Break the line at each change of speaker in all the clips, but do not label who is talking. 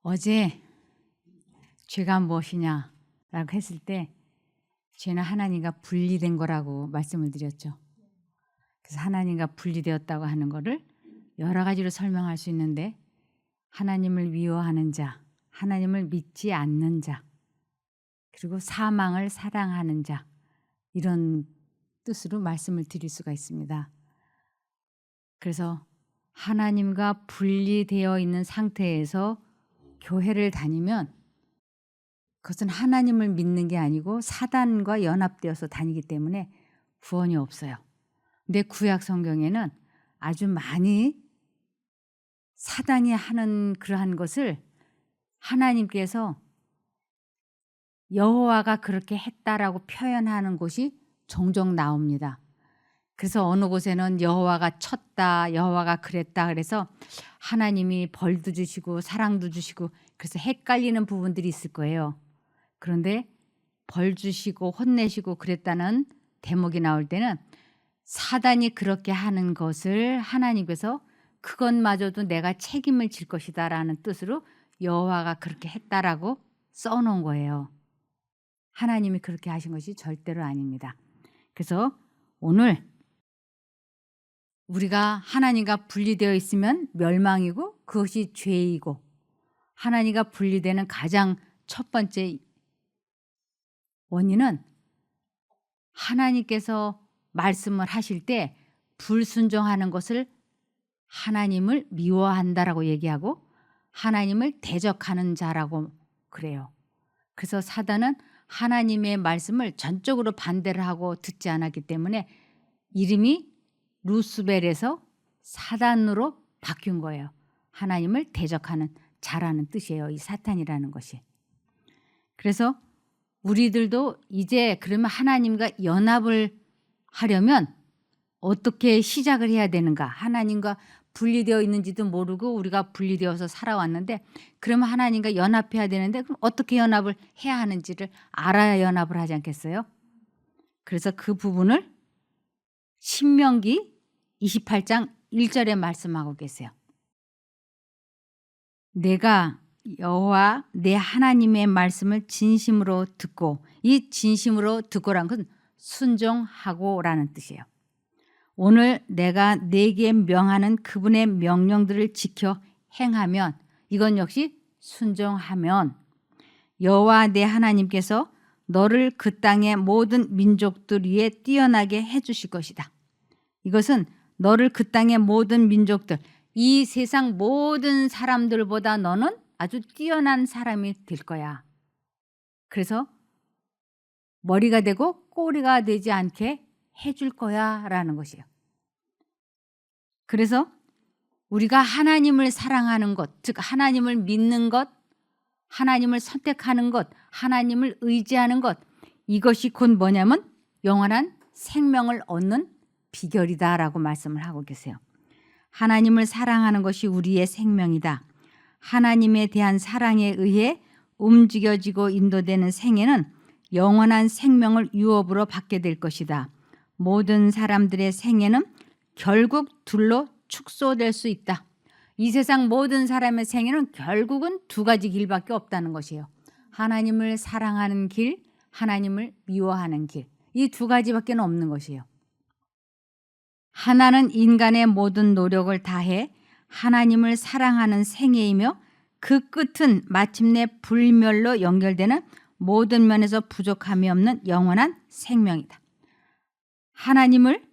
어제 죄가 무엇이냐라고 했을 때 죄는 하나님과 분리된 거라고 말씀을 드렸죠. 그래서 하나님과 분리되었다고 하는 거를 여러 가지로 설명할 수 있는데, 하나님을 미워하는 자, 하나님을 믿지 않는 자, 그리고 사망을 사랑하는 자, 이런 뜻으로 말씀을 드릴 수가 있습니다. 그래서 하나님과 분리되어 있는 상태에서 교회를 다니면 그것은 하나님을 믿는 게 아니고 사단과 연합되어서 다니기 때문에 구원이 없어요. 근데 구약 성경에는 아주 많이 사단이 하는 그러한 것을 하나님께서 여호와가 그렇게 했다라고 표현하는 곳이 종종 나옵니다. 그래서 어느 곳에는 여호와가 쳤다, 여호와가 그랬다, 그래서 하나님이 벌도 주시고 사랑도 주시고, 그래서 헷갈리는 부분들이 있을 거예요. 그런데 벌 주시고 혼내시고 그랬다는 대목이 나올 때는 사단이 그렇게 하는 것을 하나님께서 그것마저도 내가 책임을 질 것이다 라는 뜻으로 여호와가 그렇게 했다라고 써놓은 거예요. 하나님이 그렇게 하신 것이 절대로 아닙니다. 그래서 오늘 우리가 하나님과 분리되어 있으면 멸망이고 그것이 죄이고, 하나님과 분리되는 가장 첫 번째 원인은 하나님께서 말씀을 하실 때 불순종하는 것을 하나님을 미워한다라고 얘기하고 하나님을 대적하는 자라고 그래요. 그래서 사단은 하나님의 말씀을 전적으로 반대를 하고 듣지 않았기 때문에 이름이 루스벨에서 사단으로 바뀐 거예요. 하나님을 대적하는 자라는 뜻이에요, 이 사탄이라는 것이. 그래서 우리들도 이제 그러면 하나님과 연합을 하려면 어떻게 시작을 해야 되는가? 하나님과 분리되어 있는지도 모르고 우리가 분리되어서 살아왔는데, 그러면 하나님과 연합해야 되는데 그럼 어떻게 연합을 해야 하는지를 알아야 연합을 하지 않겠어요? 그래서 그 부분을 신명기 28장 1절에 말씀하고 계세요. 내가 여호와 내 하나님의 말씀을 진심으로 듣고, 이 진심으로 듣고란 것은 순종하고 라는 뜻이에요. 오늘 내가 네게 명하는 그분의 명령들을 지켜 행하면, 이건 역시 순종하면 여호와 내 하나님께서 너를 그 땅의 모든 민족들 위에 뛰어나게 해주실 것이다. 이것은 너를 그 땅의 모든 민족들, 이 세상 모든 사람들보다 너는 아주 뛰어난 사람이 될 거야. 그래서 머리가 되고 꼬리가 되지 않게 해줄 거야 라는 것이에요. 그래서 우리가 하나님을 사랑하는 것, 즉 하나님을 믿는 것, 하나님을 선택하는 것, 하나님을 의지하는 것, 이것이 곧 뭐냐면 영원한 생명을 얻는 비결이다라고 말씀을 하고 계세요. 하나님을 사랑하는 것이 우리의 생명이다. 하나님에 대한 사랑에 의해 움직여지고 인도되는 생애는 영원한 생명을 유업으로 받게 될 것이다. 모든 사람들의 생애는 결국 둘로 축소될 수 있다. 이 세상 모든 사람의 생애는 결국은 두 가지 길밖에 없다는 것이에요. 하나님을 사랑하는 길, 하나님을 미워하는 길, 이 두 가지밖에 없는 것이에요. 하나는 인간의 모든 노력을 다해 하나님을 사랑하는 생애이며, 그 끝은 마침내 불멸로 연결되는 모든 면에서 부족함이 없는 영원한 생명이다. 하나님을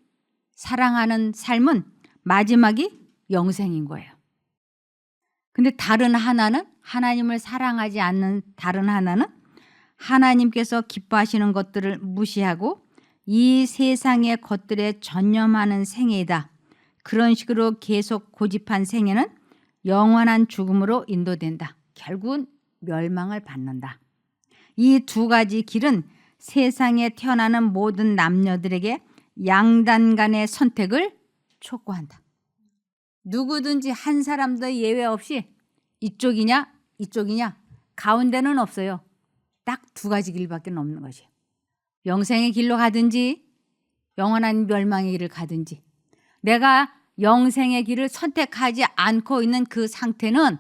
사랑하는 삶은 마지막이 영생인 거예요. 근데 다른 하나는, 하나님을 사랑하지 않는 다른 하나는 하나님께서 기뻐하시는 것들을 무시하고 이 세상의 것들에 전념하는 생애이다. 그런 식으로 계속 고집한 생애는 영원한 죽음으로 인도된다. 결국은 멸망을 받는다. 이 두 가지 길은 세상에 태어나는 모든 남녀들에게 양단 간의 선택을 촉구한다. 누구든지 한 사람도 예외 없이 이쪽이냐 이쪽이냐 가운데는 없어요. 딱 두 가지 길밖에 없는 것이에요. 영생의 길로 가든지 영원한 멸망의 길을 가든지. 내가 영생의 길을 선택하지 않고 있는 그 상태는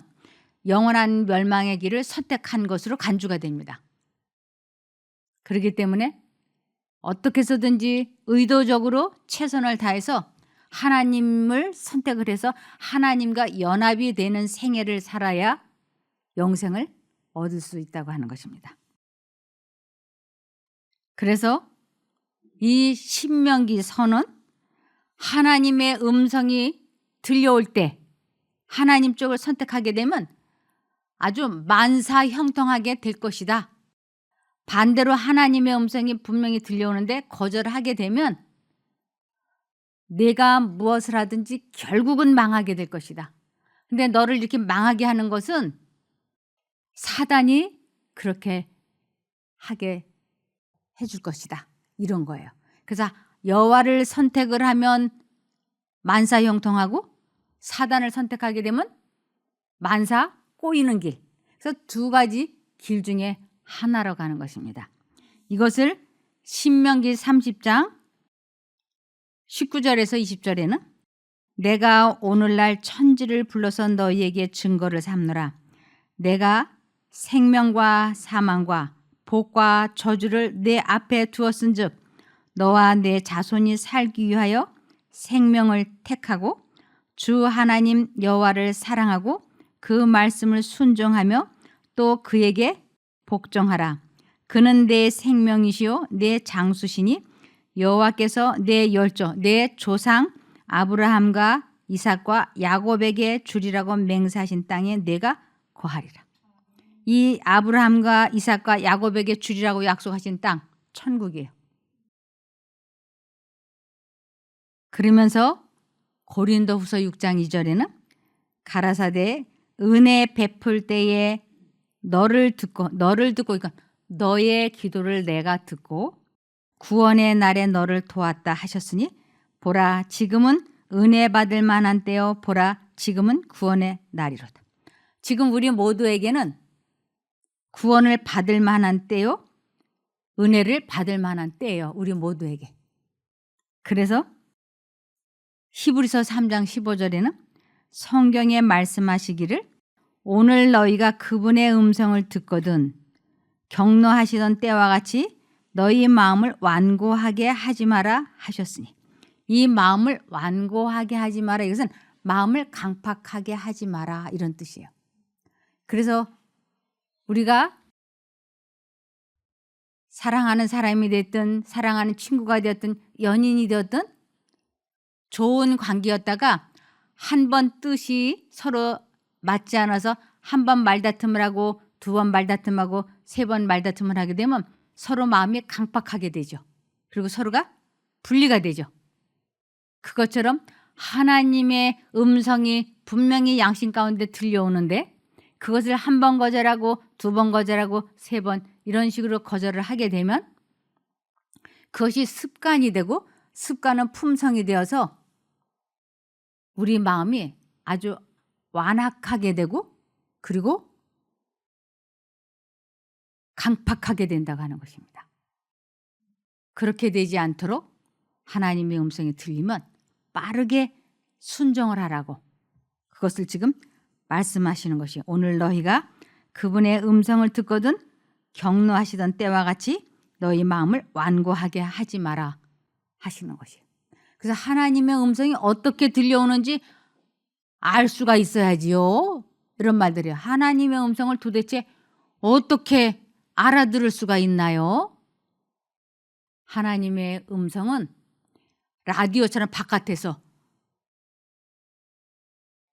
영원한 멸망의 길을 선택한 것으로 간주가 됩니다. 그렇기 때문에 어떻게 해서든지 의도적으로 최선을 다해서 하나님을 선택을 해서 하나님과 연합이 되는 생애를 살아야 영생을 얻을 수 있다고 하는 것입니다. 그래서 이 신명기 서는 하나님의 음성이 들려올 때 하나님 쪽을 선택하게 되면 아주 만사형통하게 될 것이다. 반대로 하나님의 음성이 분명히 들려오는데 거절하게 되면 내가 무엇을 하든지 결국은 망하게 될 것이다. 근데 너를 이렇게 망하게 하는 것은 사단이 그렇게 하게 해줄 것이다. 이런 거예요. 그래서 여호와를 선택을 하면 만사형통하고 사단을 선택하게 되면 만사 꼬이는 길. 그래서 두 가지 길 중에 하나로 가는 것입니다. 이것을 신명기 30장 19절에서 20절에는 내가 오늘날 천지를 불러서 너희에게 증거를 삼노라. 내가 생명과 사망과 복과 저주를 내 앞에 두었은즉 너와 내 자손이 살기 위하여 생명을 택하고 주 하나님 여호와를 사랑하고 그 말씀을 순종하며 또 그에게 복종하라. 그는 내 생명이시요 내 장수시니 여호와께서 내 열조 내 조상 아브라함과 이삭과 야곱에게 주리라고 맹세하신 땅에 내가 거하리라. 이 아브라함과 이삭과 야곱에게 주리라고 약속하신 땅 천국이에요. 그러면서 고린도후서 6장 2절에는 가라사대 은혜 베풀 때에 너를 듣고 그러니까 너의 기도를 내가 듣고 구원의 날에 너를 도왔다 하셨으니 보라 지금은 은혜 받을 만한 때요 보라 지금은 구원의 날이로다. 지금 우리 모두에게는 구원을 받을 만한 때요 은혜를 받을 만한 때예요. 우리 모두에게. 그래서 히브리서 3장 15절에는 성경에 말씀하시기를 오늘 너희가 그분의 음성을 듣거든 격노하시던 때와 같이 너희 마음을 완고하게 하지 마라 하셨으니 이 마음을 완고하게 하지 마라 이것은 마음을 강팍하게 하지 마라 이런 뜻이에요. 그래서 우리가 사랑하는 사람이 됐든 사랑하는 친구가 되었든 연인이 되었든 좋은 관계였다가 한 번 뜻이 서로 맞지 않아서 한 번 말다툼을 하고 두 번 말다툼하고 세 번 말다툼을 하게 되면 서로 마음이 강팍하게 되죠. 그리고 서로가 분리가 되죠. 그것처럼 하나님의 음성이 분명히 양심 가운데 들려오는데 그것을 한 번 거절하고 두 번 거절하고 세 번 이런 식으로 거절을 하게 되면 그것이 습관이 되고 습관은 품성이 되어서 우리 마음이 아주 완악하게 되고 그리고 강팍하게 된다고 하는 것입니다. 그렇게 되지 않도록 하나님의 음성이 들리면 빠르게 순종을 하라고 그것을 지금 말씀하시는 것이 오늘 너희가 그분의 음성을 듣거든 격노하시던 때와 같이 너희 마음을 완고하게 하지 마라 하시는 것이에요. 그래서 하나님의 음성이 어떻게 들려오는지 알 수가 있어야지요. 이런 말들이에요. 하나님의 음성을 도대체 어떻게 알아들을 수가 있나요? 하나님의 음성은 라디오처럼 바깥에서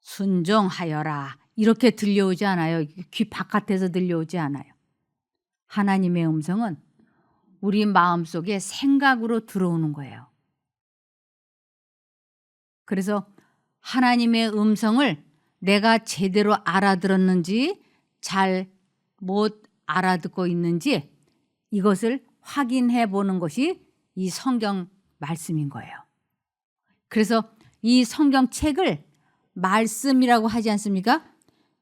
순종하여라 이렇게 들려오지 않아요. 귀 바깥에서 들려오지 않아요. 하나님의 음성은 우리 마음속에 생각으로 들어오는 거예요. 그래서 하나님의 음성을 내가 제대로 알아들었는지 잘 못 알아듣고 있는지 이것을 확인해 보는 것이 이 성경 말씀인 거예요. 그래서 이 성경책을 말씀이라고 하지 않습니까?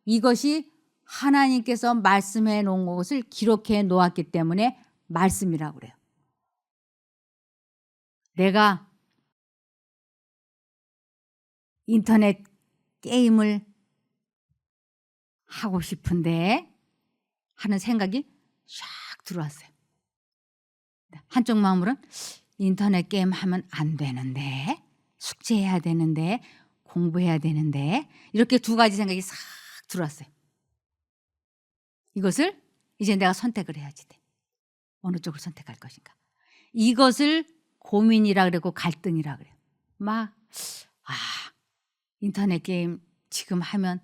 이것이 하나님께서 말씀해 놓은 것을 기록해 놓았기 때문에 말씀이라고 그래요. 내가 인터넷 게임을 하고 싶은데 하는 생각이 샥 들어왔어요. 한쪽 마음으로는 인터넷 게임 하면 안 되는데, 숙제해야 되는데, 공부해야 되는데, 이렇게 두 가지 생각이 싹 들어왔어요. 이것을 이제 내가 선택을 해야지 돼. 어느 쪽을 선택할 것인가. 이것을 고민이라 그러고 갈등이라 그래요. 막 인터넷 게임 지금 하면,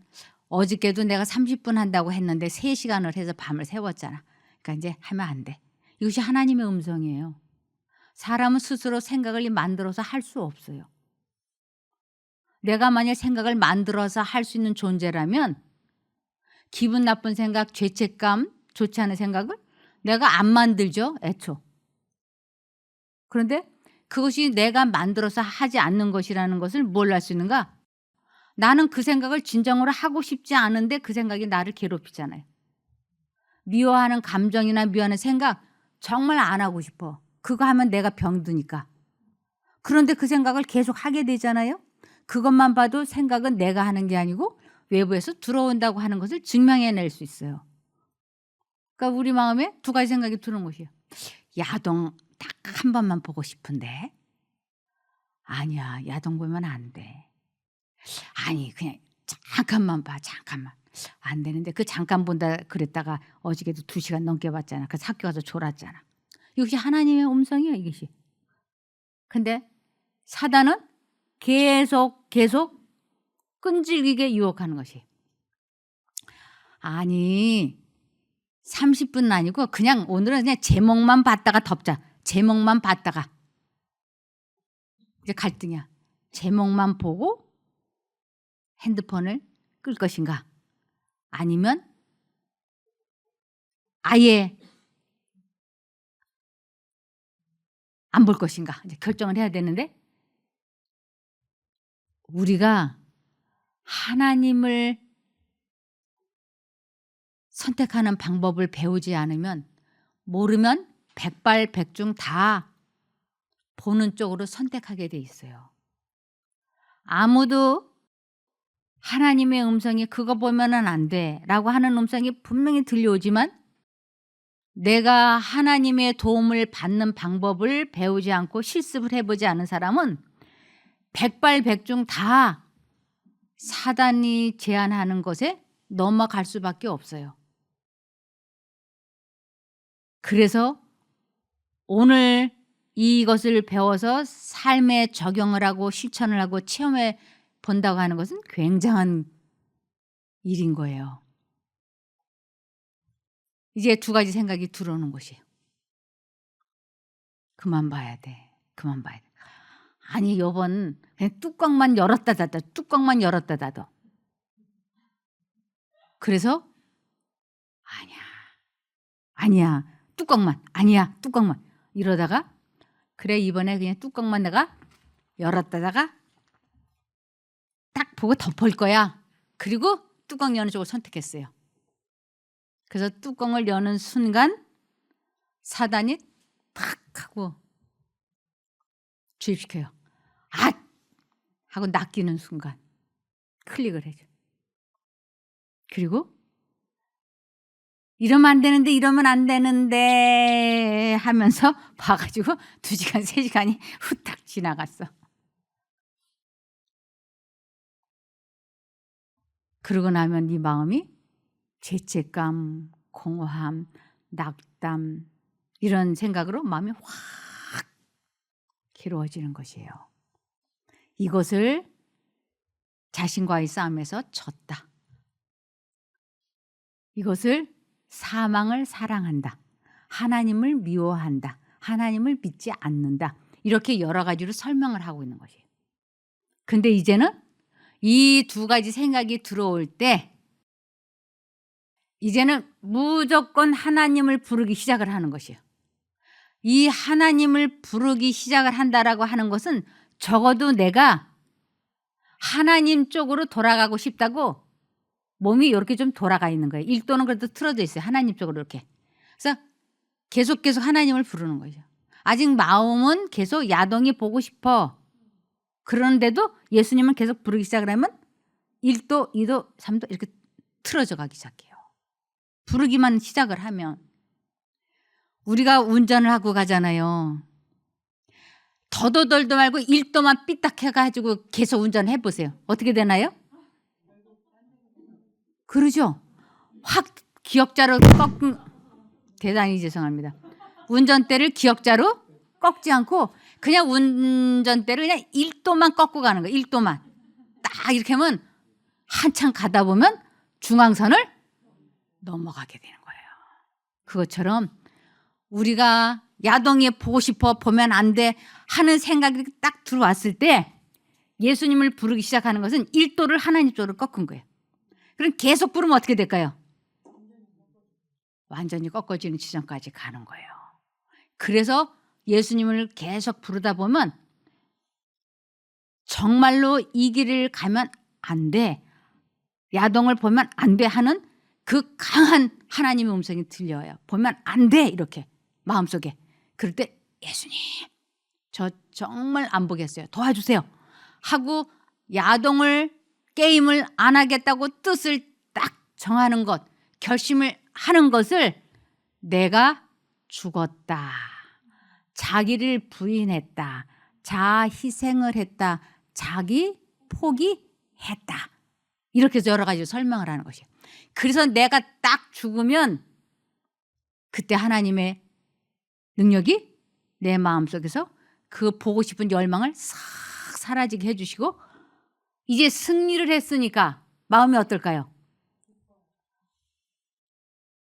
어저께도 내가 30분 한다고 했는데 3시간을 해서 밤을 새웠잖아. 그러니까 이제 하면 안 돼. 이것이 하나님의 음성이에요. 사람은 스스로 생각을 만들어서 할 수 없어요. 내가 만약 생각을 만들어서 할 수 있는 존재라면 기분 나쁜 생각, 죄책감, 좋지 않은 생각을 내가 안 만들죠, 애초. 그런데 그것이 내가 만들어서 하지 않는 것이라는 것을 뭘 알 수 있는가? 나는 그 생각을 진정으로 하고 싶지 않은데 그 생각이 나를 괴롭히잖아요. 미워하는 감정이나 미워하는 생각 정말 안 하고 싶어. 그거 하면 내가 병드니까. 그런데 그 생각을 계속 하게 되잖아요. 그것만 봐도 생각은 내가 하는 게 아니고 외부에서 들어온다고 하는 것을 증명해낼 수 있어요. 그러니까 우리 마음에 두 가지 생각이 드는 것이에요. 야동 딱 한 번만 보고 싶은데, 아니야, 야동 보면 안 돼. 아니, 그냥 잠깐만 봐, 잠깐만. 안 되는데, 그 잠깐 본다 그랬다가 어저께도 2시간 넘게 봤잖아. 그래서 학교 가서 졸았잖아. 이것이 하나님의 음성이에요, 이것이. 근데 사단은 계속 끈질기게 유혹하는 것이. 아니, 30분은 아니고 그냥 오늘은 그냥 제목만 봤다가 덮자. 제목만 봤다가. 이제 갈등이야. 제목만 보고 핸드폰을 끌 것인가? 아니면 아예 안 볼 것인가? 이제 결정을 해야 되는데, 우리가 하나님을 선택하는 방법을 배우지 않으면, 모르면 백발백중 다 보는 쪽으로 선택하게 돼 있어요. 아무도 하나님의 음성이 그거 보면은 안 돼 라고 하는 음성이 분명히 들려오지만, 내가 하나님의 도움을 받는 방법을 배우지 않고 실습을 해보지 않은 사람은 백발백중 다 사단이 제안하는 것에 넘어갈 수밖에 없어요. 그래서 오늘 이것을 배워서 삶에 적용을 하고 실천을 하고 체험해 본다고 하는 것은 굉장한 일인 거예요. 이제 두 가지 생각이 들어오는 것이에요. 그만 봐야 돼. 그만 봐야 돼. 아니, 요번 그냥 뚜껑만 열었다 닫아. 뚜껑만 열었다 닫아. 그래서 아니야. 뚜껑만. 아니야. 뚜껑만. 이러다가 그래, 이번에 그냥 뚜껑만 내가 열었다다가 딱 보고 덮을 거야. 그리고 뚜껑 여는 쪽을 선택했어요. 그래서 뚜껑을 여는 순간 사단이 탁 하고 주입시켜요. 아! 하고 낚이는 순간 클릭을 해줘. 그리고 이러면 안 되는데, 이러면 안 되는데 하면서 봐가지고 2시간, 3시간이 후딱 지나갔어. 그러고 나면 네 마음이 죄책감, 공허함, 낙담, 이런 생각으로 마음이 확 괴로워지는 것이에요. 이것을 자신과의 싸움에서 졌다. 이것을 사망을 사랑한다. 하나님을 미워한다. 하나님을 믿지 않는다. 이렇게 여러 가지로 설명을 하고 있는 것이에요. 근데 이제는 이 두 가지 생각이 들어올 때 이제는 무조건 하나님을 부르기 시작을 하는 것이에요. 이 하나님을 부르기 시작을 한다라고 하는 것은 적어도 내가 하나님 쪽으로 돌아가고 싶다고 몸이 이렇게 좀 돌아가 있는 거예요. 일도는 그래도 틀어져 있어요. 하나님 쪽으로 이렇게. 그래서 계속 하나님을 부르는 거죠. 아직 마음은 계속 야동이 보고 싶어. 그런데도 예수님은 계속 부르기 시작을 하면 1도, 2도, 3도 이렇게 틀어져 가기 시작해요. 부르기만 시작을 하면. 우리가 운전을 하고 가잖아요. 더도덜도 말고 1도만 삐딱 해가지고 계속 운전해 보세요. 어떻게 되나요? 그러죠? 확 기역자로 대단히 죄송합니다. 운전대를 기역자로 꺾지 않고 그냥 운전대를 그냥 1도만 꺾고 가는 거예요. 1도만. 딱 이렇게 하면 한참 가다 보면 중앙선을 넘어가게 되는 거예요. 그것처럼 우리가 야동에 보고 싶어 보면 안 돼 하는 생각이 딱 들어왔을 때 예수님을 부르기 시작하는 것은 1도를 하나님 쪽으로 꺾은 거예요. 그럼 계속 부르면 어떻게 될까요? 완전히 꺾어지는 지점까지 가는 거예요. 그래서 예수님을 계속 부르다 보면 정말로 이 길을 가면 안 돼, 야동을 보면 안 돼 하는 그 강한 하나님의 음성이 들려요. 보면 안 돼 이렇게 마음속에. 그럴 때 예수님 저 정말 안 보겠어요. 도와주세요 하고 야동을 게임을 안 하겠다고 뜻을 딱 정하는 것, 결심을 하는 것을 내가 죽었다, 자기를 부인했다, 자아 희생을 했다, 자기 포기했다, 이렇게 해서 여러 가지 설명을 하는 것이에요. 그래서 내가 딱 죽으면 그때 하나님의 능력이 내 마음속에서 그 보고 싶은 열망을 싹 사라지게 해주시고 이제 승리를 했으니까 마음이 어떨까요?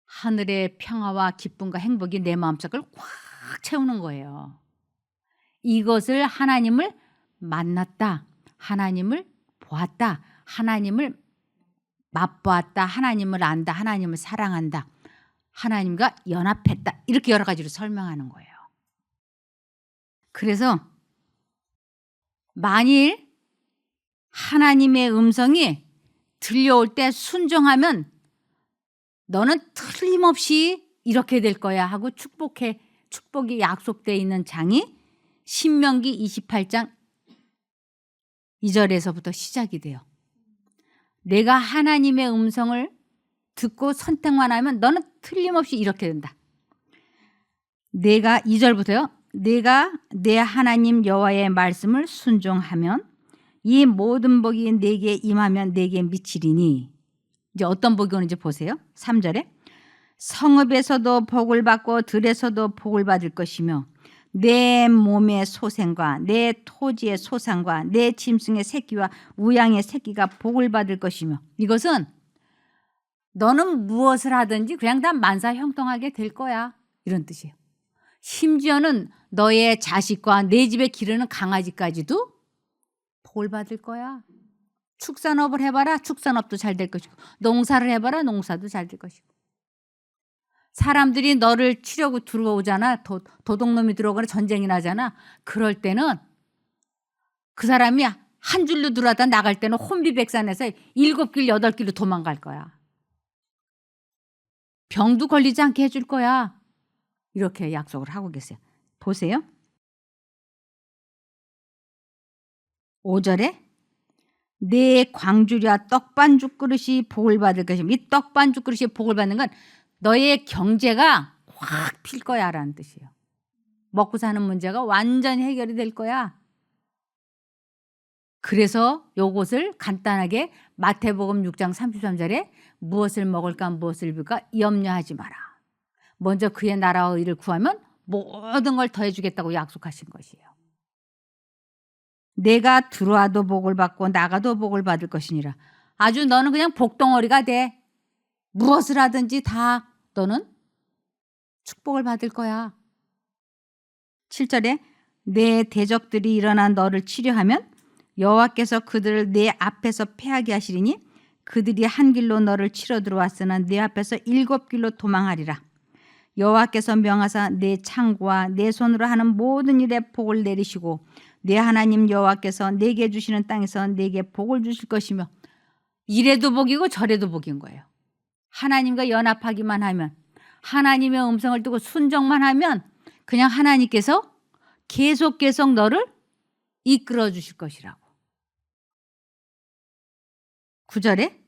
하늘의 평화와 기쁨과 행복이 내 마음속을 꽉 채우는 거예요. 이것을 하나님을 만났다, 하나님을 보았다, 하나님을 맛보았다, 하나님을 안다, 하나님을 사랑한다, 하나님과 연합했다, 이렇게 여러 가지로 설명하는 거예요. 그래서 만일 하나님의 음성이 들려올 때 순종하면 너는 틀림없이 이렇게 될 거야 하고 축복이 약속되어 있는 장이 신명기 28장 2절에서부터 시작이 돼요. 내가 하나님의 음성을 듣고 선택만 하면 너는 틀림없이 이렇게 된다. 내가 2절부터요. 내가 내 하나님 여호와의 말씀을 순종하면 이 모든 복이 내게 임하면 내게 미치리니. 이제 어떤 복이 오는지 보세요. 3절에 성읍에서도 복을 받고 들에서도 복을 받을 것이며 내 몸의 소생과 내 토지의 소산과 내 짐승의 새끼와 우양의 새끼가 복을 받을 것이며. 이것은 너는 무엇을 하든지 그냥 다 만사형통하게 될 거야, 이런 뜻이에요. 심지어는 너의 자식과 내 집에 기르는 강아지까지도 복을 받을 거야. 축산업을 해봐라, 축산업도 잘 될 것이고, 농사를 해봐라, 농사도 잘 될 것이고. 사람들이 너를 치려고 들어오잖아. 도둑놈이 들어오거나 전쟁이 나잖아. 그럴 때는 그 사람이 한 줄로 들어왔다 나갈 때는 혼비백산해서 7길 8길로 도망갈 거야. 병도 걸리지 않게 해줄 거야. 이렇게 약속을 하고 계세요. 보세요. 5절에 내 광주리와 떡반죽 그릇이 복을 받을 것이며, 이 떡반죽 그릇이 복을 받는 건 너의 경제가 확 필 거야 라는 뜻이에요. 먹고 사는 문제가 완전히 해결이 될 거야. 그래서 요것을 간단하게 마태복음 6장 33절에 무엇을 먹을까 무엇을 입을까 염려하지 마라. 먼저 그의 나라와 의를 구하면 모든 걸 더해주겠다고 약속하신 것이에요. 내가 들어와도 복을 받고 나가도 복을 받을 것이니라. 아주 너는 그냥 복덩어리가 돼. 무엇을 하든지 다 너는 축복을 받을 거야. 7절에 내 대적들이 일어나 너를 치려하면 여호와께서 그들을 내 앞에서 패하게 하시리니 그들이 한 길로 너를 치러 들어왔으나 내 앞에서 7길로 도망하리라. 여호와께서 명하사 내 창고와 내 손으로 하는 모든 일에 복을 내리시고 내 하나님 여호와께서 내게 주시는 땅에서 내게 복을 주실 것이며. 이래도 복이고 저래도 복인 거예요. 하나님과 연합하기만 하면, 하나님의 음성을 듣고 순종만 하면 그냥 하나님께서 계속 너를 이끌어 주실 것이라고. 9절에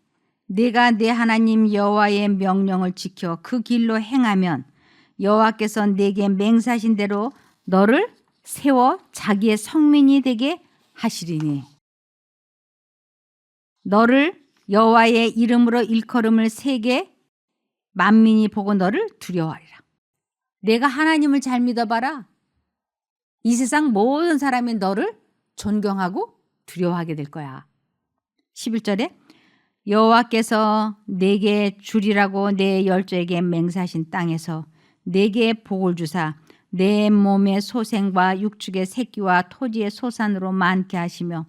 내가 내 하나님 여호와의 명령을 지켜 그 길로 행하면 여호와께서 내게 맹세하신 대로 너를 세워 자기의 성민이 되게 하시리니 너를 여호와의 이름으로 일컬음을 세게 만민이 보고 너를 두려워하리라. 내가 하나님을 잘 믿어봐라. 이 세상 모든 사람이 너를 존경하고 두려워하게 될 거야. 11절에 여호와께서 내게 주리라고 내 열조에게 맹세하신 땅에서 내게 복을 주사 내 몸의 소생과 육축의 새끼와 토지의 소산으로 많게 하시며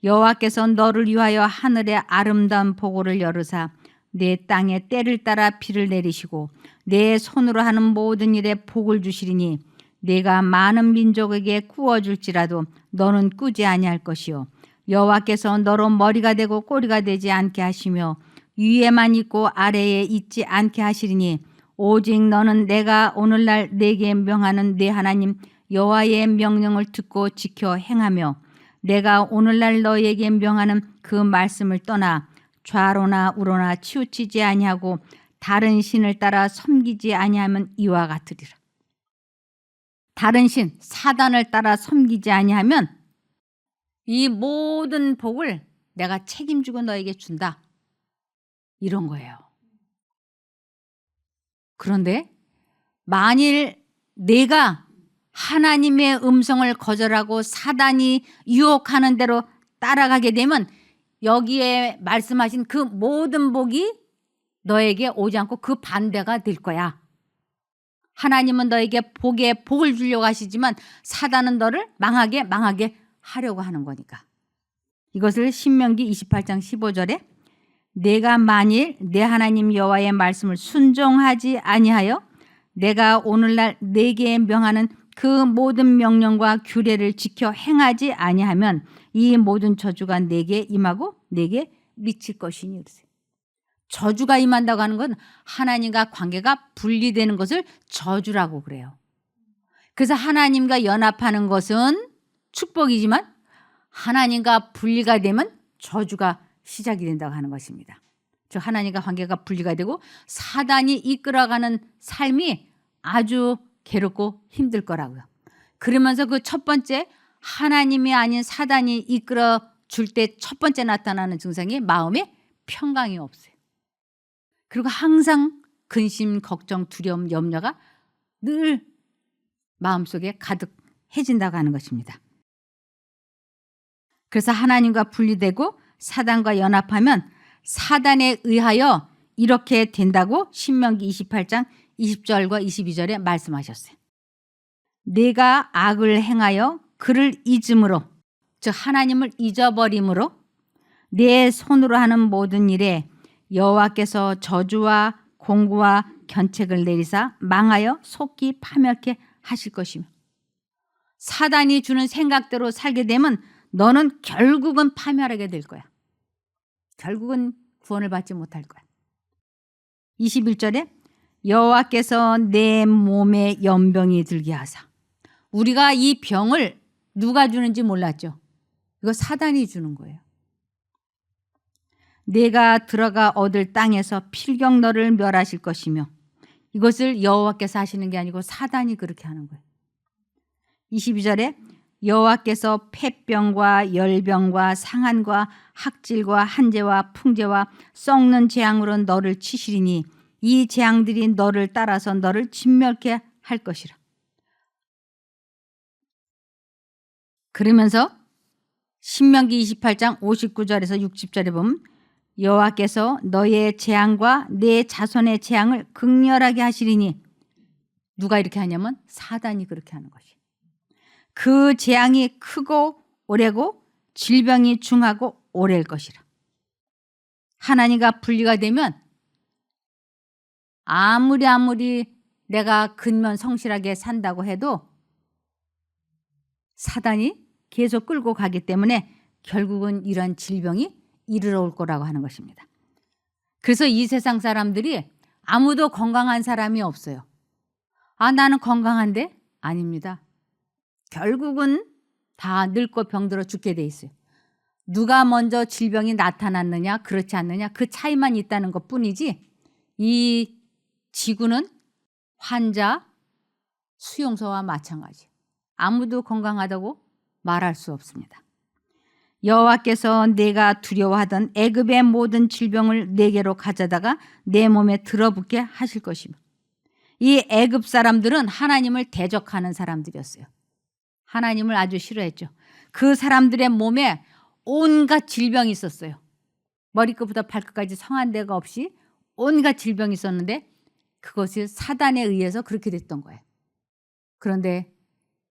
여호와께서 너를 위하여 하늘의 아름다운 보고를 열으사 내 땅에 때를 따라 비를 내리시고 내 손으로 하는 모든 일에 복을 주시리니 내가 많은 민족에게 구워줄지라도 너는 꾸지 아니할 것이요 여호와께서 너로 머리가 되고 꼬리가 되지 않게 하시며 위에만 있고 아래에 있지 않게 하시리니 오직 너는 내가 오늘날 내게 명하는 내 하나님 여호와의 명령을 듣고 지켜 행하며 내가 오늘날 너에게 명하는 그 말씀을 떠나 좌로나 우로나 치우치지 아니하고 다른 신을 따라 섬기지 아니하면 이와 같으리라. 다른 신 사단을 따라 섬기지 아니하면 이 모든 복을 내가 책임지고 너에게 준다. 이런 거예요. 그런데 만일 내가 하나님의 음성을 거절하고 사단이 유혹하는 대로 따라가게 되면 여기에 말씀하신 그 모든 복이 너에게 오지 않고 그 반대가 될 거야. 하나님은 너에게 복을 주려고 하시지만 사단은 너를 망하게 하려고 하는 거니까. 이것을 신명기 28장 15절에 내가 만일 내 하나님 여호와의 말씀을 순종하지 아니하여 내가 오늘날 내게 명하는 그 모든 명령과 규례를 지켜 행하지 아니하면 이 모든 저주가 내게 임하고 내게 미칠 것이니. 저주가 임한다고 하는 건 하나님과 관계가 분리되는 것을 저주라고 그래요. 그래서 하나님과 연합하는 것은 축복이지만 하나님과 분리가 되면 저주가 시작이 된다고 하는 것입니다. 즉 하나님과 관계가 분리가 되고 사단이 이끌어가는 삶이 아주 괴롭고 힘들 거라고요. 그러면서 그 첫 번째 하나님이 아닌 사단이 이끌어 줄 때 첫 번째 나타나는 증상이 마음에 평강이 없어요. 그리고 항상 근심, 걱정, 두려움, 염려가 늘 마음속에 가득해진다고 하는 것입니다. 그래서 하나님과 분리되고 사단과 연합하면 사단에 의하여 이렇게 된다고 신명기 28장 20절과 22절에 말씀하셨어요. 내가 악을 행하여 그를 잊음으로, 즉 하나님을 잊어버림으로 내 손으로 하는 모든 일에 여호와께서 저주와 공구와 견책을 내리사 망하여 속히 파멸케 하실 것이며 사단이 주는 생각대로 살게 되면 너는 결국은 파멸하게 될 거야. 결국은 구원을 받지 못할 거야. 21절에 여호와께서 내 몸에 연병이 들게 하사. 우리가 이 병을 누가 주는지 몰랐죠. 이거 사단이 주는 거예요. 내가 들어가 얻을 땅에서 필경 너를 멸하실 것이며, 이것을 여호와께서 하시는 게 아니고 사단이 그렇게 하는 거예요. 22절에 여호와께서 폐병과 열병과 상한과 학질과 한재와 풍재와 썩는 재앙으로 너를 치시리니 이 재앙들이 너를 따라서 너를 진멸케 할 것이라. 그러면서 신명기 28장 59절에서 60절에 보면 여호와께서 너의 재앙과 내 자손의 재앙을 극렬하게 하시리니, 누가 이렇게 하냐면 사단이 그렇게 하는 것이. 그 재앙이 크고 오래고 질병이 중하고 오래일 것이라. 하나님과 분리가 되면 아무리 내가 근면 성실하게 산다고 해도 사단이 계속 끌고 가기 때문에 결국은 이러한 질병이 이르러 올 거라고 하는 것입니다. 그래서 이 세상 사람들이 아무도 건강한 사람이 없어요. 아, 나는 건강한데? 아닙니다. 결국은 다 늙고 병들어 죽게 돼 있어요. 누가 먼저 질병이 나타났느냐 그렇지 않느냐 그 차이만 있다는 것뿐이지 이 지구는 환자, 수용소와 마찬가지. 아무도 건강하다고 말할 수 없습니다. 여호와께서 내가 두려워하던 애굽의 모든 질병을 내게로 가져다가 내 몸에 들어붙게 하실 것이며 이 애굽 사람들은 하나님을 대적하는 사람들이었어요. 하나님을 아주 싫어했죠. 그 사람들의 몸에 온갖 질병이 있었어요. 머리끝부터 발끝까지 성한 데가 없이 온갖 질병이 있었는데 그것이 사단에 의해서 그렇게 됐던 거예요. 그런데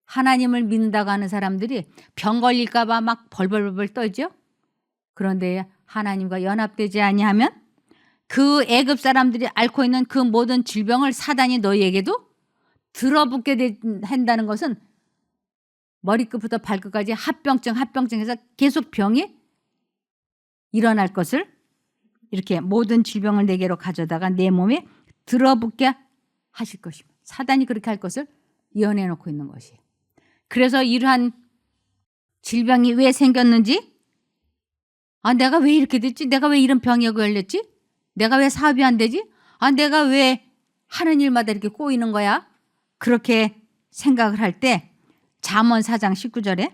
하나님을 믿는다고 하는 사람들이 병 걸릴까 봐 막 벌벌벌 떨죠. 그런데 하나님과 연합되지 아니하면 그 애굽 사람들이 앓고 있는 그 모든 질병을 사단이 너희에게도 들어붙게 한다는 것은 머리끝부터 발끝까지 합병증해서 계속 병이 일어날 것을 이렇게 모든 질병을 내게로 가져다가 내 몸에 들어붙게 하실 것입니다. 사단이 그렇게 할 것을 예언해 놓고 있는 것이에요. 그래서 이러한 질병이 왜 생겼는지 내가 왜 이렇게 됐지? 내가 왜 이런 병에 걸렸지? 내가 왜 사업이 안 되지? 내가 왜 하는 일마다 이렇게 꼬이는 거야? 그렇게 생각을 할 때 잠언 4장 19절에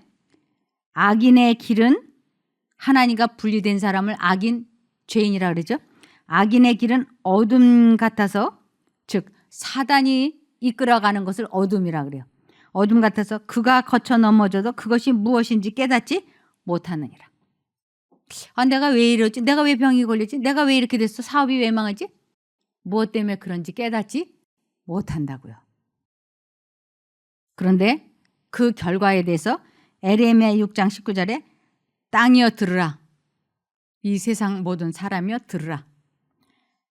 악인의 길은 하나님과 분리된 사람을 악인, 죄인이라 그러죠. 악인의 길은 어둠 같아서 즉 사단이 이끌어가는 것을 어둠이라 그래요. 어둠 같아서 그가 거쳐 넘어져도 그것이 무엇인지 깨닫지 못하느니라. 내가 왜 이러지? 내가 왜 병이 걸렸지? 내가 왜 이렇게 됐어? 사업이 왜 망하지? 무엇 때문에 그런지 깨닫지 못한다고요. 그런데 그 결과에 대해서 에레미야 6장 19절에 땅이여 들으라. 이 세상 모든 사람이여 들으라.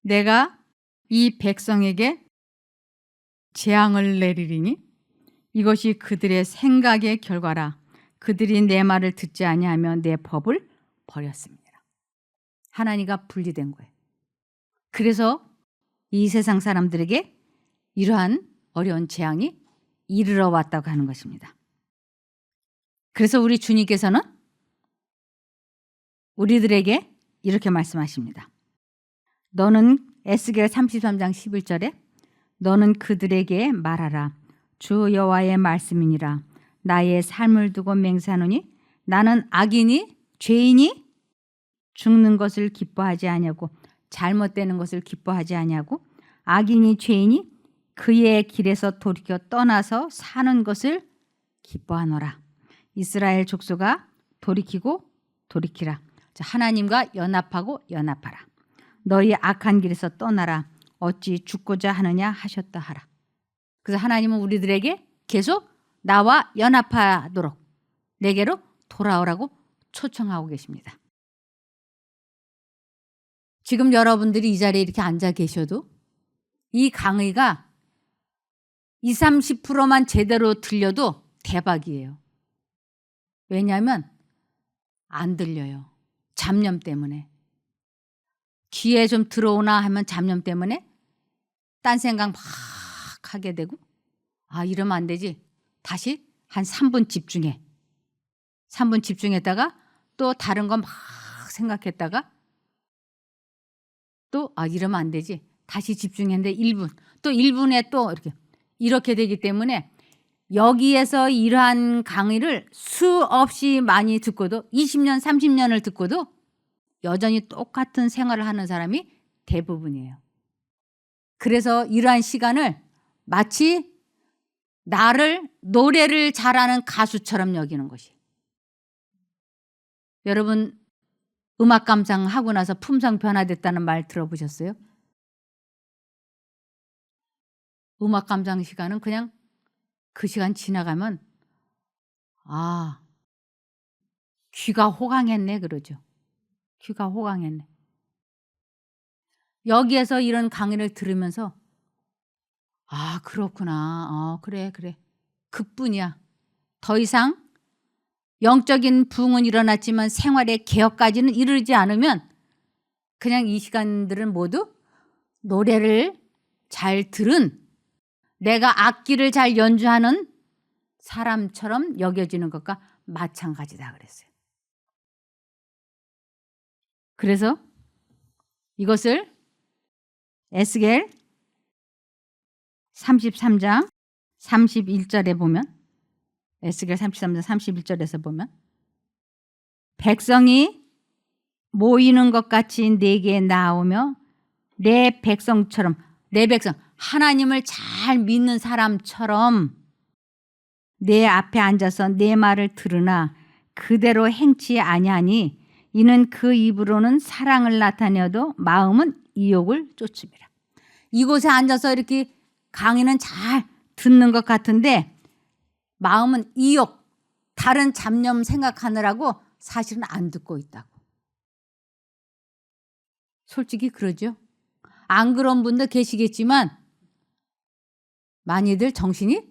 내가 이 백성에게 재앙을 내리리니 이것이 그들의 생각의 결과라. 그들이 내 말을 듣지 아니하며 내 법을 버렸습니다. 하나님과 분리된 거예요. 그래서 이 세상 사람들에게 이러한 어려운 재앙이 이르러 왔다고 하는 것입니다. 그래서 우리 주님께서는 우리들에게 이렇게 말씀하십니다. 너는 에스겔 33장 11절에 너는 그들에게 말하라. 주 여호와의 말씀이니라. 나의 삶을 두고 맹세하노니 나는 악인이 죄인이 죽는 것을 기뻐하지 아니하고 잘못되는 것을 기뻐하지 아니하고 악인이 죄인이 그의 길에서 돌이켜 떠나서 사는 것을 기뻐하노라. 이스라엘 족속아 돌이키고 돌이키라. 하나님과 연합하고 연합하라. 너희 악한 길에서 떠나라. 어찌 죽고자 하느냐 하셨다 하라. 그래서 하나님은 우리들에게 계속 나와 연합하도록 내게로 돌아오라고 초청하고 계십니다. 지금 여러분들이 이 자리에 이렇게 앉아 계셔도 이 강의가 20, 30%만 제대로 들려도 대박이에요. 왜냐하면 안 들려요. 잡념 때문에. 귀에 좀 들어오나 하면 잡념 때문에 딴 생각 막 하게 되고 이러면 안 되지. 다시 한 3분 집중해. 3분 집중했다가 또 다른 거 막 생각했다가 또 이러면 안 되지. 다시 집중했는데 1분. 또 1분에 또 이렇게 되기 때문에 여기에서 이러한 강의를 수없이 많이 듣고도 20년, 30년을 듣고도 여전히 똑같은 생활을 하는 사람이 대부분이에요. 그래서 이러한 시간을 마치 나를 노래를 잘하는 가수처럼 여기는 것이. 여러분 음악 감상하고 나서 품성 변화됐다는 말 들어보셨어요? 음악 감상 시간은 그냥 그 시간 지나가면 귀가 호강했네 그러죠. 귀가 호강했네. 여기에서 이런 강의를 들으면서 그렇구나. 그래. 그뿐이야. 더 이상 영적인 부흥은 일어났지만 생활의 개혁까지는 이르지 않으면 그냥 이 시간들은 모두 노래를 잘 들은 내가 악기를 잘 연주하는 사람처럼 여겨지는 것과 마찬가지다 그랬어요. 그래서 이것을 에스겔 33장 31절에 보면, 에스겔 33장 31절에서 보면, 백성이 모이는 것 같이 내게 나오며 내 백성처럼, 내 백성, 하나님을 잘 믿는 사람처럼 내 앞에 앉아서 내 말을 들으나 그대로 행치 아니하니 이는 그 입으로는 사랑을 나타내어도 마음은 이욕을 쫓음이라. 이곳에 앉아서 이렇게 강의는 잘 듣는 것 같은데 마음은 이욕, 다른 잡념 생각하느라고 사실은 안 듣고 있다고. 솔직히 그러죠. 안 그런 분도 계시겠지만 많이들 정신이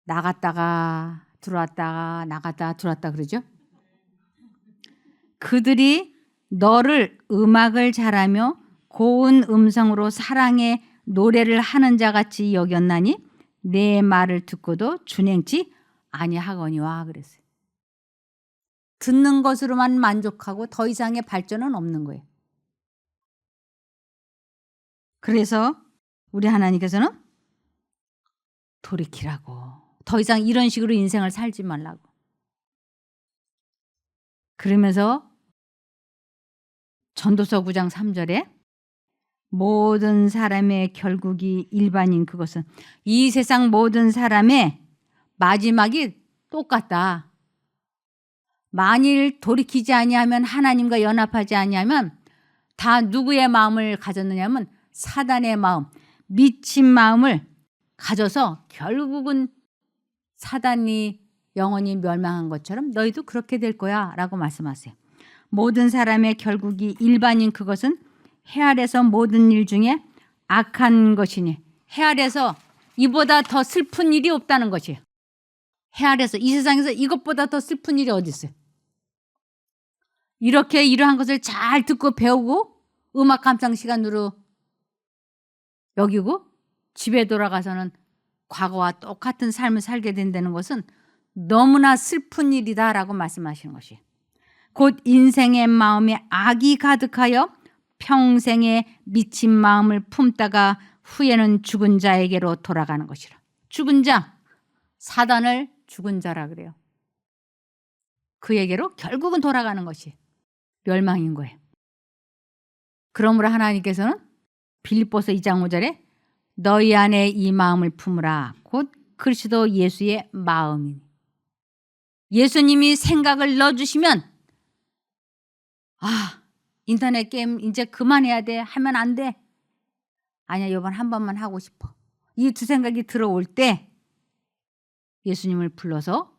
나갔다가 들어왔다가 나갔다가 들어왔다 그러죠. 그들이 너를 음악을 잘하며 고운 음성으로 사랑의 노래를 하는 자 같이 여겼나니 내 말을 듣고도 준행치 아니하거니와 그랬어요. 듣는 것으로만 만족하고 더 이상의 발전은 없는 거예요. 그래서 우리 하나님께서는 돌이키라고, 더 이상 이런 식으로 인생을 살지 말라고. 그러면서 전도서 9장 3절에 모든 사람의 결국이 일반인 그것은, 이 세상 모든 사람의 마지막이 똑같다. 만일 돌이키지 아니하면, 하나님과 연합하지 아니하면 다 누구의 마음을 가졌느냐면 사단의 마음, 미친 마음을 가져서 결국은 사단이 영원히 멸망한 것처럼 너희도 그렇게 될 거야 라고 말씀하세요. 모든 사람의 결국이 일반인 그것은 해 아래서 모든 일 중에 악한 것이니, 해 아래서 이보다 더 슬픈 일이 없다는 것이에요. 해 아래서, 이 세상에서 이것보다 더 슬픈 일이 어디 있어요. 이렇게 이러한 것을 잘 듣고 배우고 음악 감상 시간으로 여기고 집에 돌아가서는 과거와 똑같은 삶을 살게 된다는 것은 너무나 슬픈 일이다라고 말씀하시는 것이에요. 곧 인생의 마음에 악이 가득하여 평생의 미친 마음을 품다가 후에는 죽은 자에게로 돌아가는 것이라. 죽은 자, 사단을 죽은 자라 그래요. 그에게로 결국은 돌아가는 것이 멸망인 거예요. 그러므로 하나님께서는 빌립보서 2장 5절에 너희 안에 이 마음을 품으라. 곧 그리스도 예수의 마음이니. 예수님이 생각을 넣어주시면, 인터넷 게임 이제 그만해야 돼, 하면 안 돼, 아니야 이번 한 번만 하고 싶어, 이 두 생각이 들어올 때 예수님을 불러서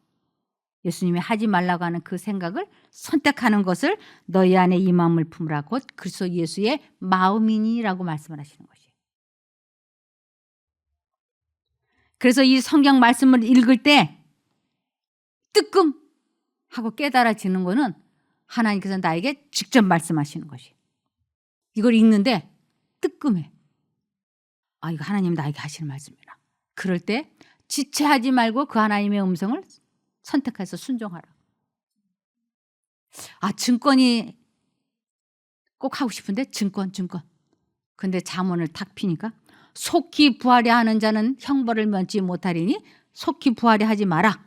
예수님이 하지 말라고 하는 그 생각을 선택하는 것을 너희 안에 이 마음을 품으라. 곧 그리스도 예수의 마음이니라고 말씀을 하시는 것이에요. 그래서 이 성경 말씀을 읽을 때 뜨끔 하고 깨달아지는 거는 하나님께서 나에게 직접 말씀하시는 것이에요. 이걸 읽는데 뜨끔해. 이거 하나님 나에게 하시는 말씀이라. 그럴 때 지체하지 말고 그 하나님의 음성을 선택해서 순종하라. 증권이 꼭 하고 싶은데 증권. 근데 잠언을 탁 피니까 속히 부하려 하는 자는 형벌을 면치 못하리니 속히 부하려 하지 마라.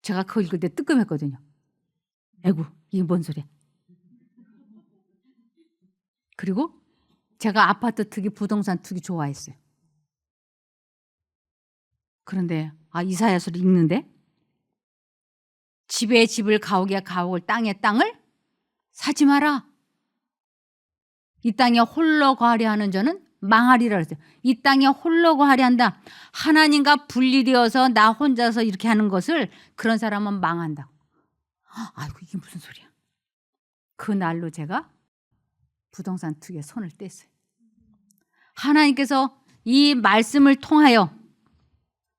제가 그거 읽을 때 뜨끔했거든요. 에구, 이게 뭔 소리야. 그리고 제가 아파트 투기, 부동산 투기 좋아했어요. 그런데 이사야서를 읽는데 집에 집을 가옥에 가옥을 땅에 땅을 사지 마라. 이 땅에 홀로 거하려 하는 자는 망하리라 그랬어요. 이 땅에 홀로 거하려 한다. 하나님과 분리되어서 나 혼자서 이렇게 하는 것을, 그런 사람은 망한다. 아이고 이게 무슨 소리야. 그 날로 제가 부동산 투기에 손을 뗐어요. 하나님께서 이 말씀을 통하여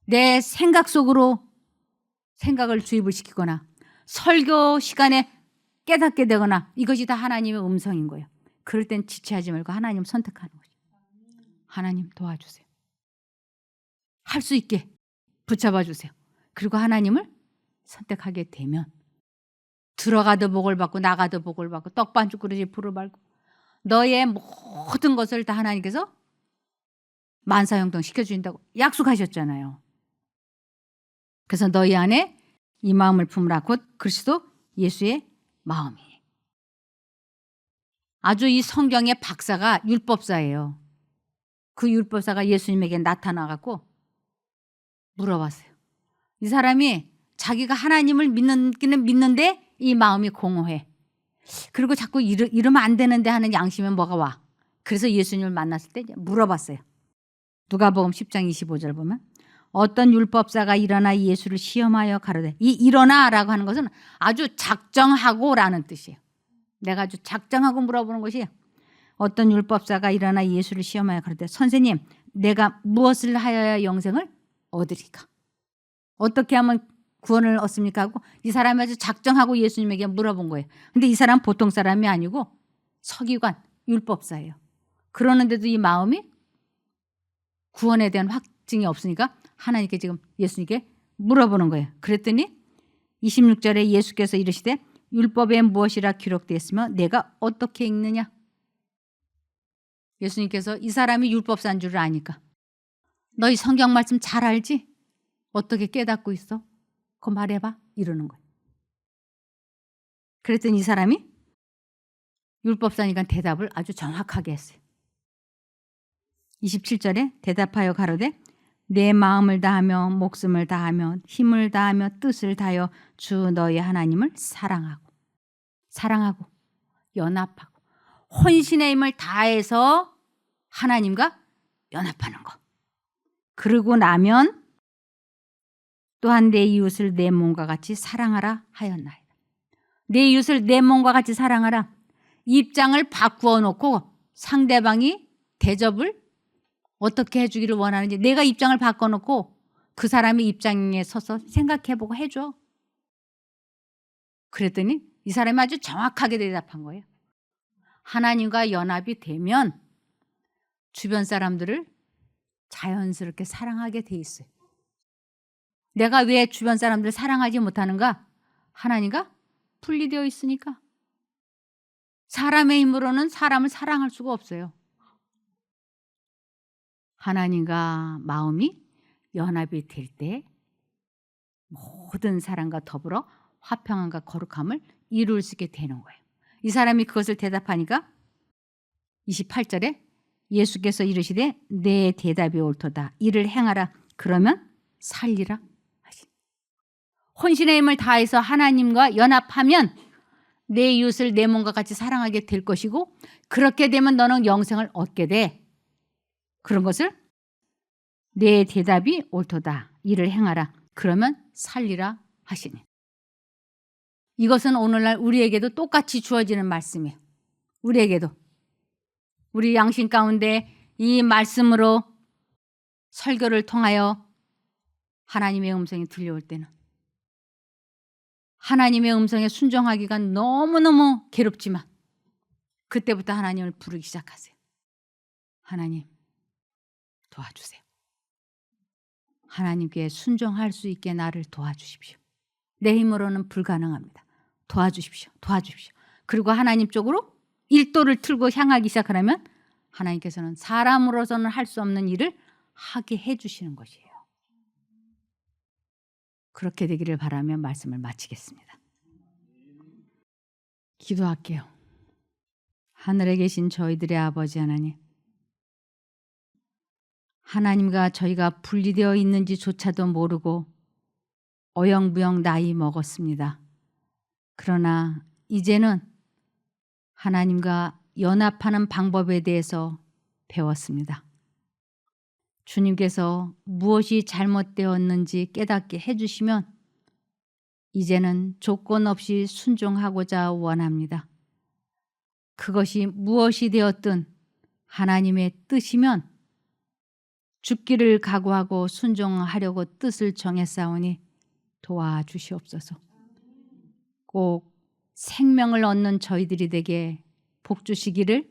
내 생각 속으로 생각을 주입을 시키거나 설교 시간에 깨닫게 되거나, 이것이 다 하나님의 음성인 거예요. 그럴 땐 지체하지 말고 하나님 선택하는 거죠. 하나님 도와주세요. 할 수 있게 붙잡아 주세요. 그리고 하나님을 선택하게 되면 들어가도 복을 받고 나가도 복을 받고 떡 반죽 그릇이 불을 밝고 너의 모든 것을 다 하나님께서 만사형통 시켜주신다고 약속하셨잖아요. 그래서 너희 안에 이 마음을 품으라. 곧 그리스도 예수의 마음이. 아주 이 성경의 박사가 율법사예요. 그 율법사가 예수님에게 나타나갖고 물어봤어요. 이 사람이 자기가 하나님을 믿기는 믿는데 이 마음이 공허해. 그리고 자꾸 이러면 안 되는데 하는 양심에 뭐가 와. 그래서 예수님을 만났을 때 물어봤어요. 누가복음 10장 25절 보면 어떤 율법사가 일어나 예수를 시험하여 가로되, 이 일어나라고 하는 것은 아주 작정하고라는 뜻이에요. 내가 아주 작정하고 물어보는 것이에요. 어떤 율법사가 일어나 예수를 시험하여 가로되, 선생님, 내가 무엇을 하여야 영생을 얻으리까? 어떻게 하면 구원을 얻습니까? 하고 이 사람이 아주 작정하고 예수님에게 물어본 거예요. 근데 이 사람 보통 사람이 아니고 서기관, 율법사예요. 그러는데도 이 마음이 구원에 대한 확증이 없으니까 하나님께 지금 예수님께 물어보는 거예요. 그랬더니 26절에 예수께서 이르시되 율법에 무엇이라 기록되었으며 내가 어떻게 읽느냐? 예수님께서 이 사람이 율법사인 줄 아니까 너희 성경 말씀 잘 알지? 어떻게 깨닫고 있어? 그거 말해봐. 이러는 거예요. 그랬더니 이 사람이 율법사니까 대답을 아주 정확하게 했어요. 27절에 대답하여 가로되 내 마음을 다하며 목숨을 다하며 힘을 다하며 뜻을 다하여 주 너희 하나님을 사랑하고 연합하고 혼신의 힘을 다해서 하나님과 연합하는 것. 그러고 나면 또한 내 이웃을 내 몸과 같이 사랑하라 하였나이다. 내 이웃을 내 몸과 같이 사랑하라. 입장을 바꾸어 놓고 상대방이 대접을 어떻게 해주기를 원하는지 내가 입장을 바꿔놓고 그 사람의 입장에 서서 생각해보고 해줘. 그랬더니 이 사람이 아주 정확하게 대답한 거예요. 하나님과 연합이 되면 주변 사람들을 자연스럽게 사랑하게 돼 있어요. 내가 왜 주변 사람들을 사랑하지 못하는가? 하나님과 분리되어 있으니까. 사람의 힘으로는 사람을 사랑할 수가 없어요. 하나님과 마음이 연합이 될 때 모든 사람과 더불어 화평함과 거룩함을 이룰 수 있게 되는 거예요. 이 사람이 그것을 대답하니까 28절에 예수께서 이르시되 내 대답이 옳도다. 이를 행하라. 그러면 살리라 하시니. 혼신의 힘을 다해서 하나님과 연합하면 내 이웃을 내 몸과 같이 사랑하게 될 것이고 그렇게 되면 너는 영생을 얻게 돼. 그런 것을 내 대답이 옳도다. 이를 행하라. 그러면 살리라 하시니. 이것은 오늘날 우리에게도 똑같이 주어지는 말씀이에요. 우리에게도. 우리 양심 가운데 이 말씀으로 설교를 통하여 하나님의 음성이 들려올 때는 하나님의 음성에 순종하기가 너무너무 괴롭지만 그때부터 하나님을 부르기 시작하세요. 하나님 도와주세요. 하나님께 순종할 수 있게 나를 도와주십시오. 내 힘으로는 불가능합니다. 도와주십시오. 도와주십시오. 그리고 하나님 쪽으로 일도를 틀고 향하기 시작하려면 하나님께서는 사람으로서는 할 수 없는 일을 하게 해주시는 것이에요. 그렇게 되기를 바라며 말씀을 마치겠습니다. 기도할게요. 하늘에 계신 저희들의 아버지 하나님, 하나님과 저희가 분리되어 있는지조차도 모르고 어영부영 나이 먹었습니다. 그러나 이제는 하나님과 연합하는 방법에 대해서 배웠습니다. 주님께서 무엇이 잘못되었는지 깨닫게 해주시면 이제는 조건 없이 순종하고자 원합니다. 그것이 무엇이 되었든 하나님의 뜻이면 죽기를 각오하고 순종하려고 뜻을 정했사오니 도와주시옵소서. 꼭 생명을 얻는 저희들이 되게 복 주시기를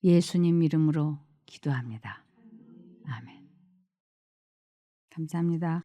예수님 이름으로 기도합니다. 아멘. 감사합니다.